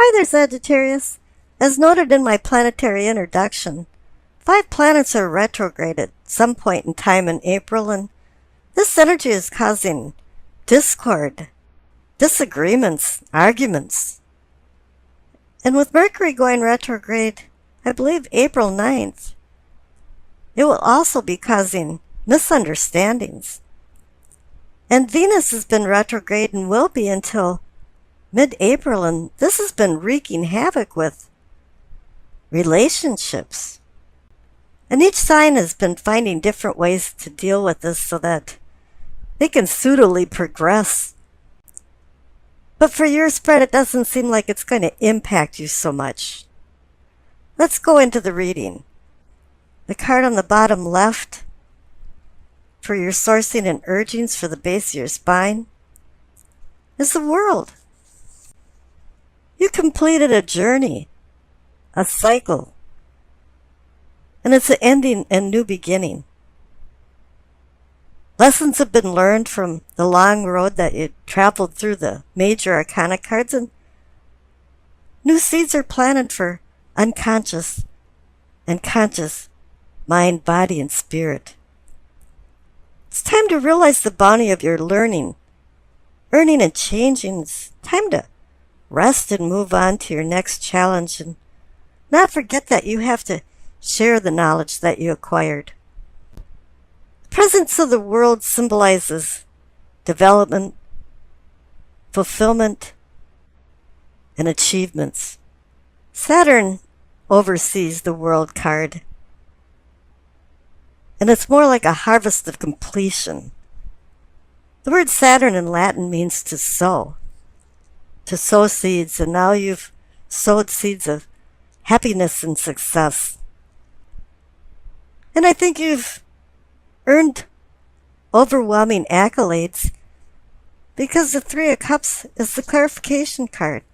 Hi there, Sagittarius. As noted in my planetary introduction, 5 planets are retrograde at some point in time in April, and this energy is causing discord, disagreements, arguments. And with Mercury going retrograde, I believe April 9th, it will also be causing misunderstandings. And Venus has been retrograde and will be until mid-April, and this has been wreaking havoc with relationships. And each sign has been finding different ways to deal with this so that they can suitably progress. But for your spread, it doesn't seem like it's going to impact you so much. Let's go into the reading. The card on the bottom left for your sourcing and urgings for the base of your spine is the World. You completed a journey, a cycle, and it's an ending and new beginning. Lessons have been learned from the long road that you traveled through the major arcana cards, and new seeds are planted for unconscious and conscious mind, body, and spirit. It's time to realize the bounty of your learning, earning and changing. It's time to rest and move on to your next challenge and not forget that you have to share the knowledge that you acquired. The presence of the World symbolizes development, fulfillment, and achievements. Saturn oversees the World card, and it's more like a harvest of completion. The word Saturn in Latin means to sow seeds, and now you've sowed seeds of happiness and success. And I think you've earned overwhelming accolades because the Three of Cups is the clarification card.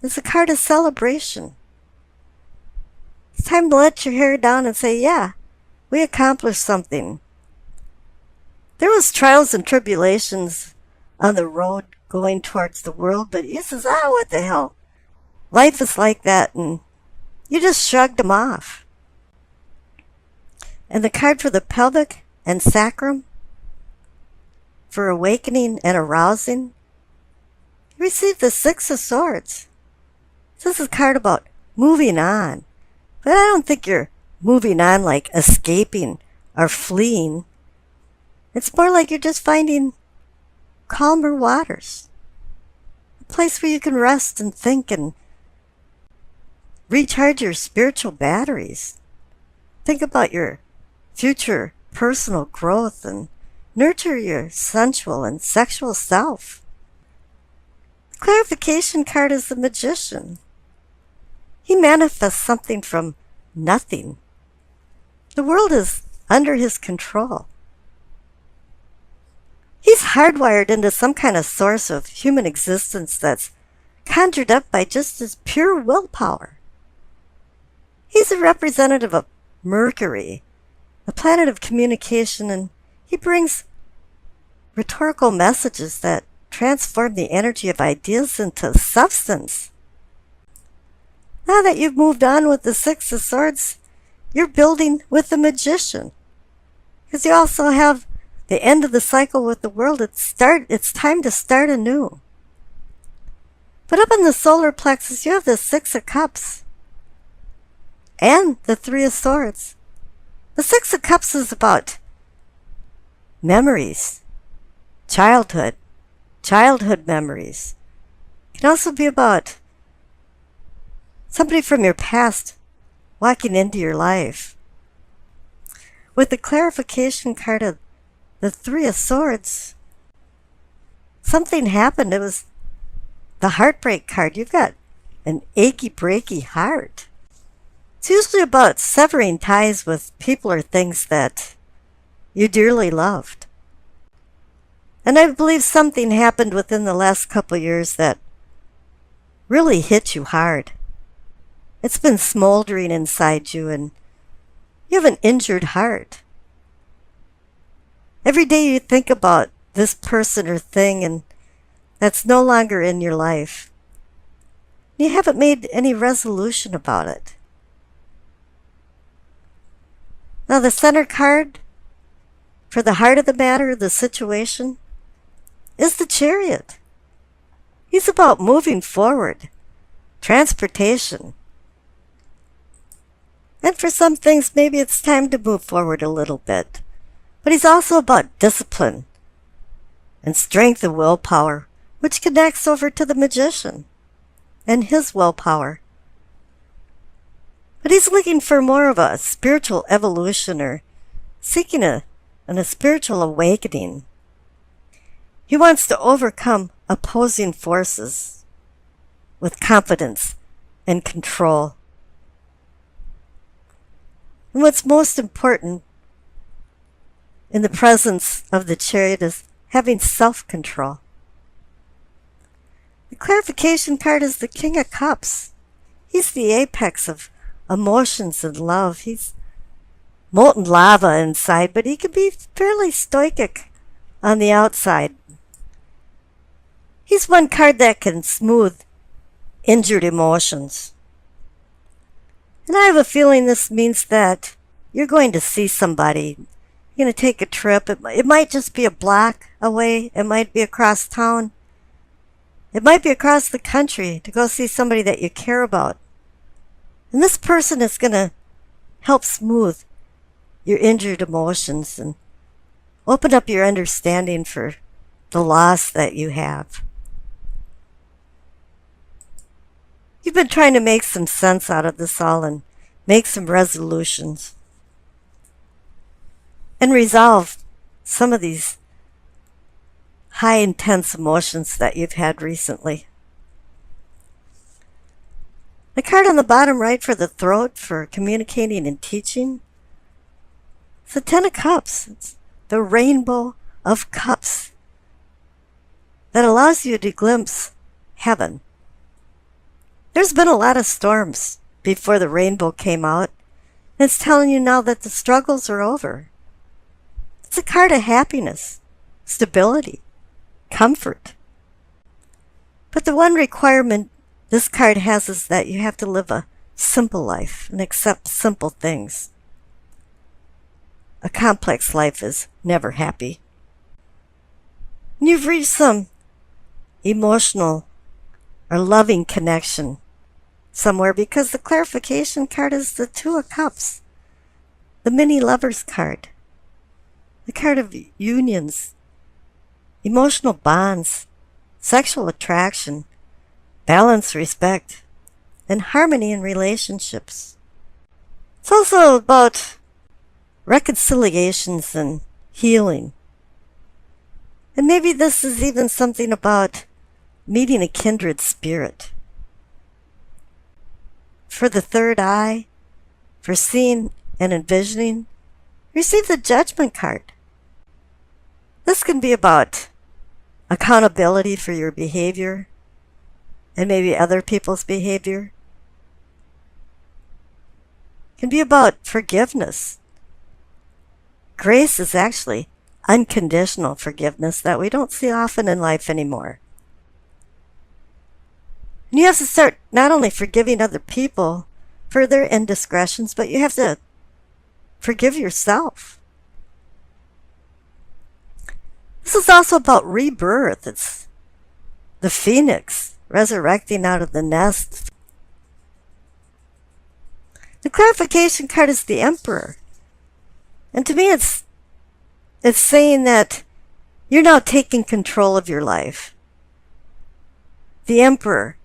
It's a card of celebration. It's time to let your hair down and say, yeah, we accomplished something. There was trials and tribulations on the road going towards the World, but you says, what the hell? Life is like that, and you just shrugged them off. And the card for the pelvic and sacrum, for awakening and arousing, you received the Six of Swords. This is a card about moving on. But I don't think you're moving on like escaping or fleeing. It's more like you're just finding calmer waters. A place where you can rest and think and recharge your spiritual batteries. Think about your future personal growth and nurture your sensual and sexual self. The clarification card is the Magician. He manifests something from nothing. The World is under his control. He's hardwired into some kind of source of human existence that's conjured up by just his pure willpower. He's a representative of Mercury, the planet of communication, and he brings rhetorical messages that transform the energy of ideas into substance. Now that you've moved on with the Six of Swords, you're building with the Magician. Because you also have the end of the cycle with the World. It's time to start anew. But up in the solar plexus, you have the Six of Cups and the Three of Swords. The Six of Cups is about memories, childhood memories. It can also be about somebody from your past walking into your life. With the clarification card of the Three of Swords, something happened. It was the heartbreak card. You've got an achy, breaky heart. It's usually about severing ties with people or things that you dearly loved. And I believe something happened within the last couple of years that really hit you hard. It's been smoldering inside you, and you have an injured heart. Every day you think about this person or thing, and that's no longer in your life. You haven't made any resolution about it. Now the center card for the heart of the matter, the situation, is the Chariot. He's about moving forward, transportation. And for some things, maybe it's time to move forward a little bit. But he's also about discipline and strength of willpower, which connects over to the Magician and his willpower. But he's looking for more of a spiritual evolution or seeking a spiritual awakening. He wants to overcome opposing forces with confidence and control. And what's most important in the presence of the Chariot is having self-control. The clarification card is the King of Cups. He's the apex of emotions and love. He's molten lava inside, but he can be fairly stoic on the outside. He's one card that can smooth injured emotions. And I have a feeling this means that you're going to see somebody. You're going to take a trip. It might just be a block away. It might be across town. It might be across the country to go see somebody that you care about. And this person is going to help smooth your injured emotions and open up your understanding for the loss that you have. You've been trying to make some sense out of this all and make some resolutions and resolve some of these high intense emotions that you've had recently. The card on the bottom right for the throat, for communicating and teaching, it's the Ten of Cups. It's the rainbow of cups that allows you to glimpse heaven. There's been a lot of storms before the rainbow came out. And it's telling you now that the struggles are over. It's a card of happiness, stability, comfort. But the one requirement this card has is that you have to live a simple life and accept simple things. A complex life is never happy. And you've reached some emotional or loving connection somewhere because the clarification card is the Two of Cups, the mini lovers card, the card of unions, emotional bonds, sexual attraction, balance, respect, and harmony in relationships. It's also about reconciliations and healing. And maybe this is even something about meeting a kindred spirit. For the third eye, for seeing and envisioning, receive the Judgment card. This can be about accountability for your behavior and maybe other people's behavior. It can be about forgiveness. Grace is actually unconditional forgiveness that we don't see often in life anymore. And you have to start not only forgiving other people for their indiscretions, but you have to forgive yourself. This is also about rebirth. It's the phoenix resurrecting out of the nest. The clarification card is the Emperor. And to me, it's saying that you're now taking control of your life. The Emperor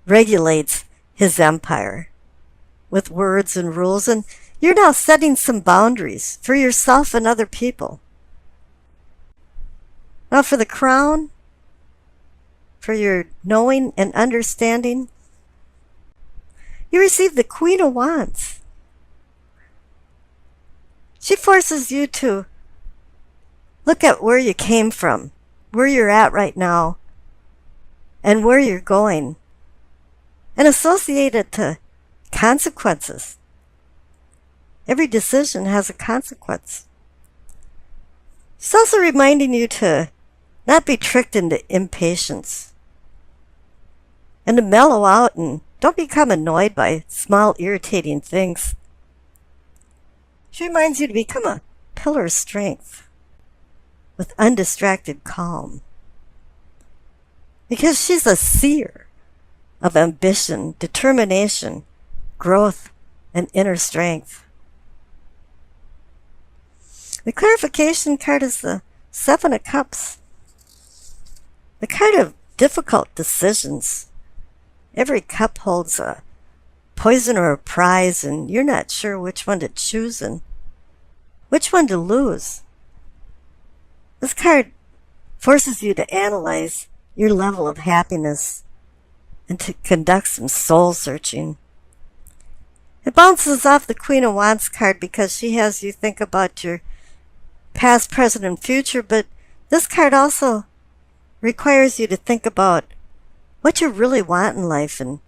regulates his empire with words and rules, and you're now setting some boundaries for yourself and other people. Now for the crown, for your knowing and understanding, you receive the Queen of Wands. She forces you to look at where you came from, where you're at right now, and where you're going, and associate it to consequences. Every decision has a consequence. It's also reminding you to not be tricked into impatience and to mellow out and don't become annoyed by small irritating things. She reminds you to become a pillar of strength with undistracted calm. Because she's a seer of ambition, determination, growth, and inner strength. The clarification card is the Seven of Cups. The card of difficult decisions. Every cup holds a poison or a prize, and you're not sure which one to choose and which one to lose. This card forces you to analyze your level of happiness and to conduct some soul searching. It bounces off the Queen of Wands card because she has you think about your past, present, and future, but this card also requires you to think about what you really want in life and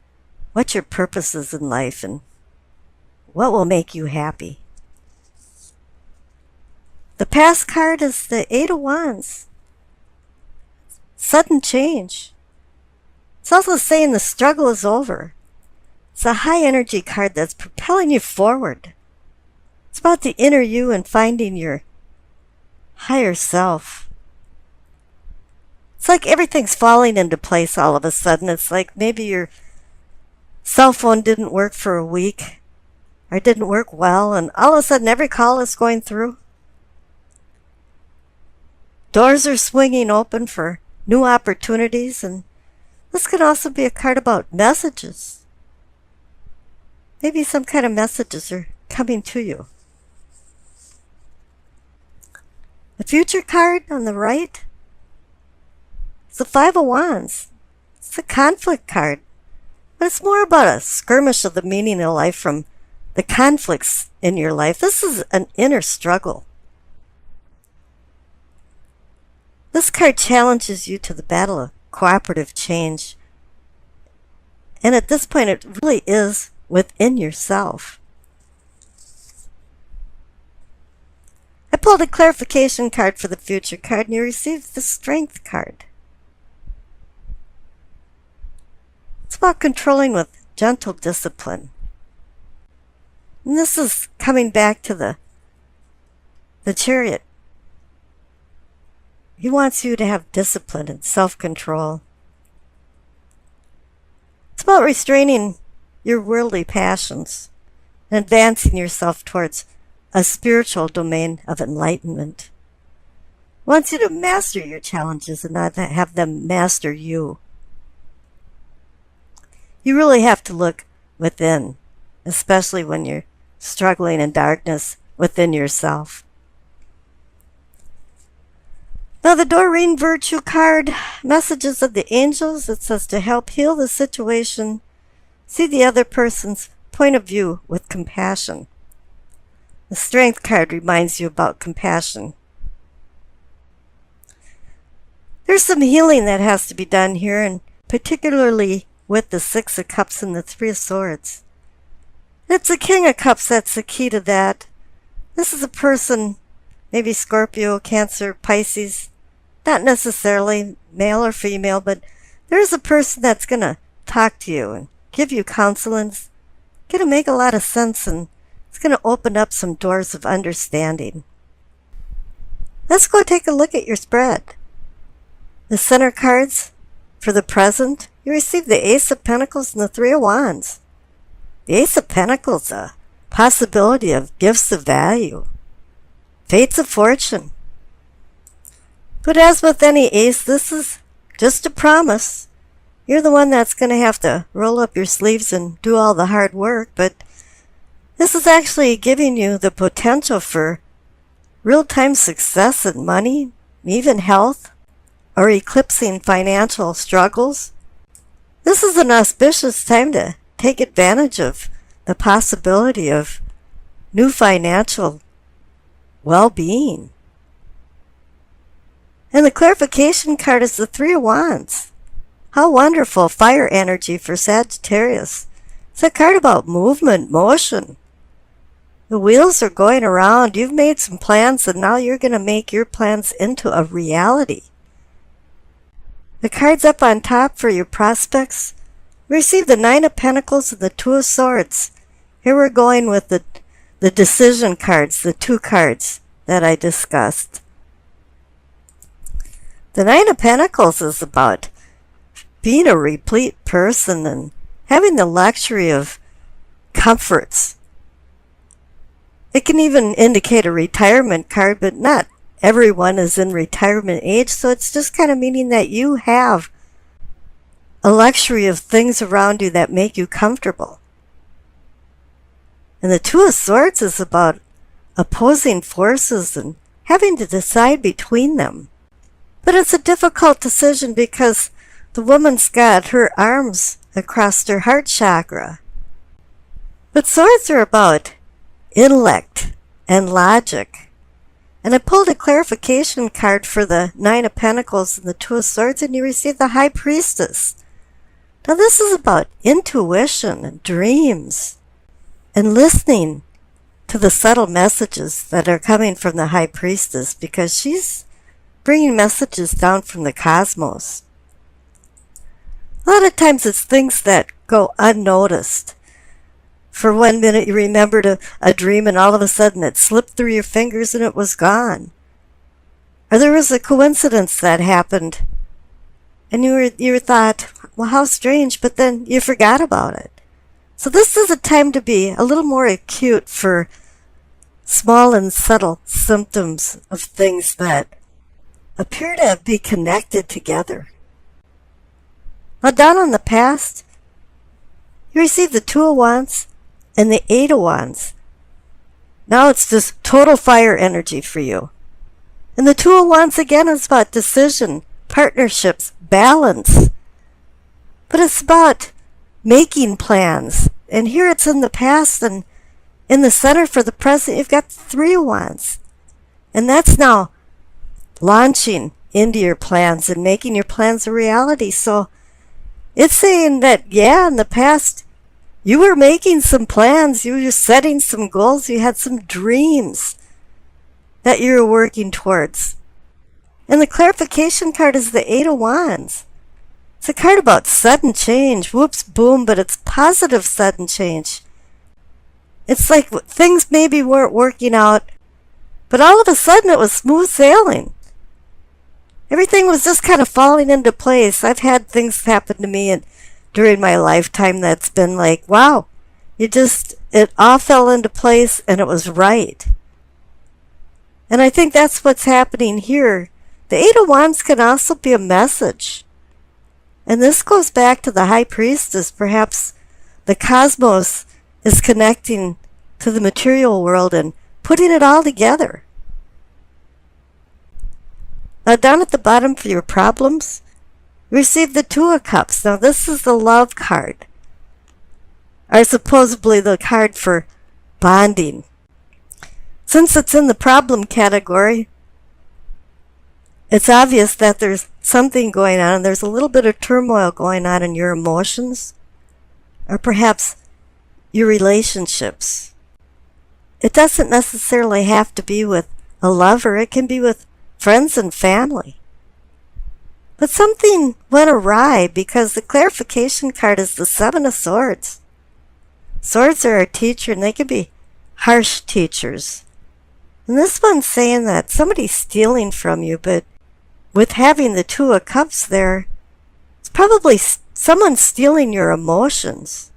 what your purpose is in life and what will make you happy. The past card is the Eight of Wands. Sudden change. It's also saying the struggle is over. It's a high energy card that's propelling you forward. It's about the inner you and finding your higher self. It's like everything's falling into place all of a sudden. It's like maybe your cell phone didn't work for a week or didn't work well, and all of a sudden every call is going through. Doors are swinging open for new opportunities, and this could also be a card about messages. Maybe some kind of messages are coming to you. The future card on the right is the Five of Wands. It's a conflict card, but it's more about a skirmish of the meaning of life from the conflicts in your life. This is an inner struggle. This card challenges you to the battle of cooperative change. And at this point, it really is within yourself. I pulled a clarification card for the future card, and you received the Strength card. It's about controlling with gentle discipline. And this is coming back to the Chariot. He wants you to have discipline and self-control. It's about restraining your worldly passions and advancing yourself towards a spiritual domain of enlightenment. He wants you to master your challenges and not have them master you. You really have to look within, especially when you're struggling in darkness within yourself. Now the Doreen Virtue card, messages of the angels, it says to help heal the situation, see the other person's point of view with compassion. The Strength card reminds you about compassion. There's some healing that has to be done here, and particularly with the Six of Cups and the Three of Swords. It's the King of Cups that's the key to that. This is a person, maybe Scorpio, Cancer, Pisces, not necessarily male or female, but there's a person that's going to talk to you and give you counsel, and it's going to make a lot of sense, and it's going to open up some doors of understanding. Let's go take a look at your spread. The center cards for the present, you receive the Ace of Pentacles and the Three of Wands. The Ace of Pentacles, a possibility of gifts of value, fates of fortune. But as with any ace, this is just a promise. You're the one that's going to have to roll up your sleeves and do all the hard work, but this is actually giving you the potential for real-time success in money, even health, or eclipsing financial struggles. This is an auspicious time to take advantage of the possibility of new financial well-being. And the clarification card is the Three of Wands. How wonderful, fire energy for Sagittarius. It's a card about movement, motion. The wheels are going around. You've made some plans, and now you're going to make your plans into a reality. The cards up on top for your prospects We receive the Nine of Pentacles and the Two of Swords. Here we're going with the decision cards, the two cards that I discussed. The Nine of Pentacles is about being a replete person and having the luxury of comforts. It can even indicate a retirement card, but not everyone is in retirement age, so it's just kind of meaning that you have a luxury of things around you that make you comfortable. And the Two of Swords is about opposing forces and having to decide between them. But it's a difficult decision because the woman's got her arms across her heart chakra. But swords are about intellect and logic. And I pulled a clarification card for the Nine of Pentacles and the Two of Swords, and you received the High Priestess. Now this is about intuition and dreams and listening to the subtle messages that are coming from the High Priestess, because she's bringing messages down from the cosmos. A lot of times it's things that go unnoticed. For 1 minute you remembered a dream and all of a sudden it slipped through your fingers and it was gone. Or there was a coincidence that happened and you thought, well, how strange, but then you forgot about it. So this is a time to be a little more acute for small and subtle symptoms of things that appear to be connected together. Now down on the past, you received the Two of Wands and the Eight of Wands. Now it's just total fire energy for you. And the Two of Wands again is about decision, partnerships, balance. But it's about making plans. And here it's in the past, and in the center for the present you've got the Three of Wands. And that's now launching into your plans and making your plans a reality. So it's saying that, yeah, in the past you were making some plans, you were setting some goals, you had some dreams that you were working towards. And the clarification card is the Eight of Wands. It's a card about sudden change, whoops, boom, but it's positive sudden change. It's like things maybe weren't working out, but all of a sudden it was smooth sailing. Everything was just kind of falling into place. I've had things happen to me during my lifetime that's been like, wow, it all fell into place and it was right. And I think that's what's happening here. The Eight of Wands can also be a message. And this goes back to the High Priestess. Perhaps the cosmos is connecting to the material world and putting it all together. Now down at the bottom for your problems, receive the Two of Cups. Now this is the love card, or supposedly the card for bonding. Since it's in the problem category, it's obvious that there's something going on, and there's a little bit of turmoil going on in your emotions, or perhaps your relationships. It doesn't necessarily have to be with a lover, it can be with friends and family. But something went awry because the clarification card is the Seven of Swords. Swords are our teacher, and they can be harsh teachers. And this one's saying that somebody's stealing from you, but with having the Two of Cups there, it's probably someone stealing your emotions.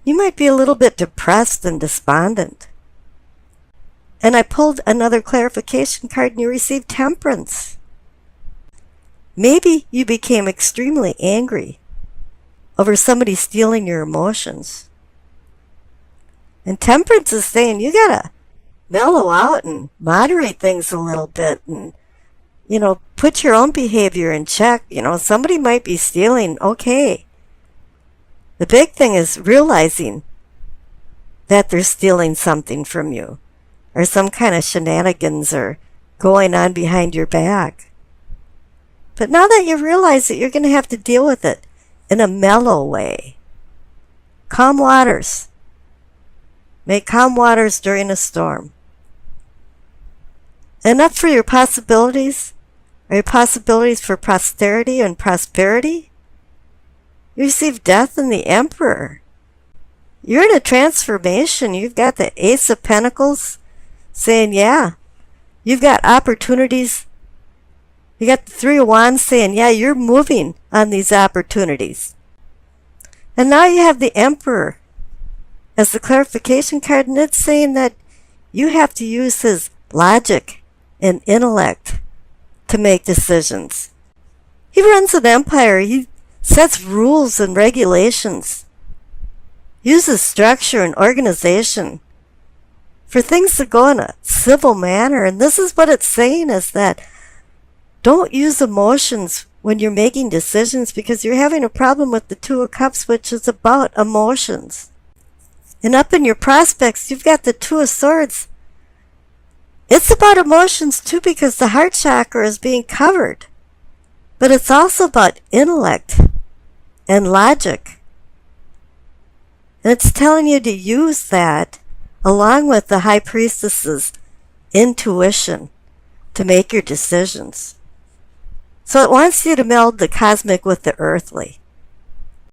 You might be a little bit depressed and despondent. And I pulled another clarification card and you received Temperance. Maybe you became extremely angry over somebody stealing your emotions. And Temperance is saying you gotta mellow out and moderate things a little bit and, put your own behavior in check. Somebody might be stealing, okay. The big thing is realizing that they're stealing something from you, or some kind of shenanigans are going on behind your back. But now that you realize it, you're going to have to deal with it in a mellow way. Calm waters. Make calm waters during a storm. And up for your possibilities, or your possibilities for posterity and prosperity. You receive death in the Emperor. You're in a transformation. You've got the Ace of Pentacles saying, yeah, you've got opportunities. You got the Three of Wands saying, yeah, you're moving on these opportunities. And now you have the Emperor as the clarification card, and it's saying that you have to use his logic and intellect to make decisions. He runs an empire. He sets rules and regulations, uses structure and organization for things to go in a civil manner. And this is what it's saying, is that don't use emotions when you're making decisions, because you're having a problem with the Two of Cups, which is about emotions. And up in your prospects, you've got the Two of Swords. It's about emotions too, because the heart chakra is being covered. But it's also about intellect and logic. And it's telling you to use that along with the High Priestess's intuition to make your decisions. So it wants you to meld the cosmic with the earthly.